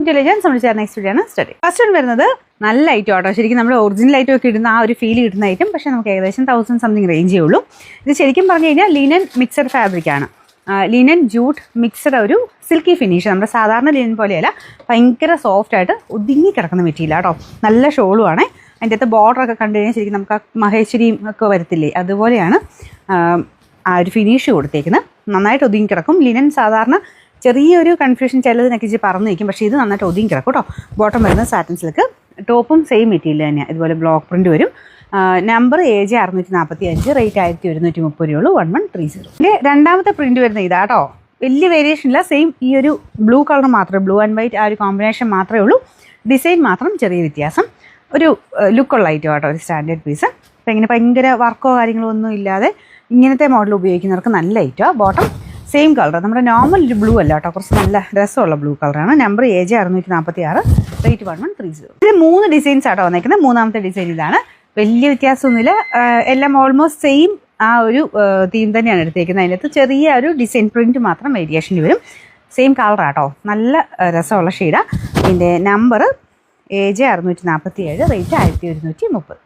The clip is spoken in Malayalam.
ഇന്റലിജൻസ് നമ്മൾ ചേർന്ന നെക്സ്റ്റ് വീഡിയോ ആണ് സ്റ്റഡി. ഫസ്റ്റ് വൺ വരുന്നത് നല്ല ഐറ്റം ആട്ടോ. ശരിക്കും നമ്മൾ ഒറിജിനൽ ഐറ്റം ഒക്കെ ഇടുന്ന ആ ഒരു ഫീൽ കിട്ടുന്ന ഐറ്റം. പക്ഷേ നമുക്ക് ഏകദേശം 1000 സംതിങ് റേഞ്ചേ ഉള്ളൂ. ഇത് ശരിക്കും പറഞ്ഞു കഴിഞ്ഞാൽ ലിനൻ മിക്സഡ് ഫാബ്രിക് ആണ്. ലിനൻ ജൂട്ട് മിക്സഡ് ഒരു സിൽക്കി ഫിനിഷ്. നമ്മുടെ സാധാരണ ലിനൻ പോലെയല്ല, ഭയങ്കര സോഫ്റ്റ് ആയിട്ട് ഒതുങ്ങി കിടക്കുന്ന മെറ്റീരിയൽ ആട്ടോ. നല്ല ഷോളും ആണ്. അതിൻ്റെ അകത്ത് ബോർഡറൊക്കെ കണ്ടു കഴിഞ്ഞാൽ ശരിക്കും നമുക്ക് ആ മഹേശ്വരിയും ഒക്കെ വരത്തില്ലേ, അതുപോലെയാണ് ആ ഒരു ഫിനിഷ് കൊടുത്തേക്കുന്നത്. നന്നായിട്ട് ഒതുങ്ങി കിടക്കും. ലിനൻ സാധാരണ ചെറിയൊരു കൺഫ്യൂഷൻ ചിലതിനൊക്കെ ഇച്ചിരി പറന്ന് നിൽക്കും, പക്ഷേ ഇത് നന്നായിട്ട് ഒതുങ്ങി കിടക്കും കേട്ടോ. ബോട്ടം വരുന്നത് സാറ്റിൻ സിൽക്ക്, ടോപ്പും സെയിം മെറ്റീരിയൽ തന്നെയാണ്. ഇതുപോലെ ബ്ലോക്ക് പ്രിൻറ്റ് വരും. നമ്പർ AJ 645, റേറ്റ് 1130 രൂപയുള്ളൂ. 1130. ഇതിൻ്റെ രണ്ടാമത്തെ പ്രിൻറ്റ് വരുന്നത് ഇതാ കേട്ടോ. വലിയ വേരിയേഷൻ ഇല്ല, സെയിം ഈ ഒരു ബ്ലൂ കളർ മാത്രമേ, ബ്ലൂ ആൻഡ് വൈറ്റ് ആ ഒരു കോമ്പിനേഷൻ മാത്രമേ ഉള്ളൂ. ഡിസൈൻ മാത്രം ചെറിയ വ്യത്യാസം. ഒരു ലുക്കുള്ള ഐറ്റം കേട്ടോ, ഒരു സ്റ്റാൻഡേർഡ് പീസ്. അപ്പം ഇങ്ങനെ ഭയങ്കര വർക്കോ കാര്യങ്ങളോ ഒന്നും ഇല്ലാതെ ഇങ്ങനത്തെ മോഡൽ ഉപയോഗിക്കുന്നവർക്ക് നല്ല ഐറ്റമാണ്. ബോട്ടം സെയിം കളർ, നമ്മുടെ നോർമൽ ഒരു ബ്ലൂ അല്ല കേട്ടോ, കുറച്ച് നല്ല രസമുള്ള ബ്ലൂ കളറാണ്. Number AJ 646, rate 1130. ഇതിൽ 3 ഡിസൈൻസ് ആട്ടോ വന്നേക്കുന്നത്. മൂന്നാമത്തെ ഡിസൈൻ ഇതാണ്. വലിയ വ്യത്യാസമൊന്നുമില്ല, എല്ലാം ഓൾമോസ്റ്റ് സെയിം ആ ഒരു തീം തന്നെയാണ് എടുത്തേക്കുന്നത്. അതിനകത്ത് ചെറിയ ഒരു ഡിസൈൻ പ്രിൻറ്റ് മാത്രം വേരിയേഷനിൽ വരും. സെയിം കളറാട്ടോ, നല്ല രസമുള്ള ഷെയ്ഡാണ്. ഇതിൻ്റെ നമ്പർ AJ 647, റേറ്റ് 1130.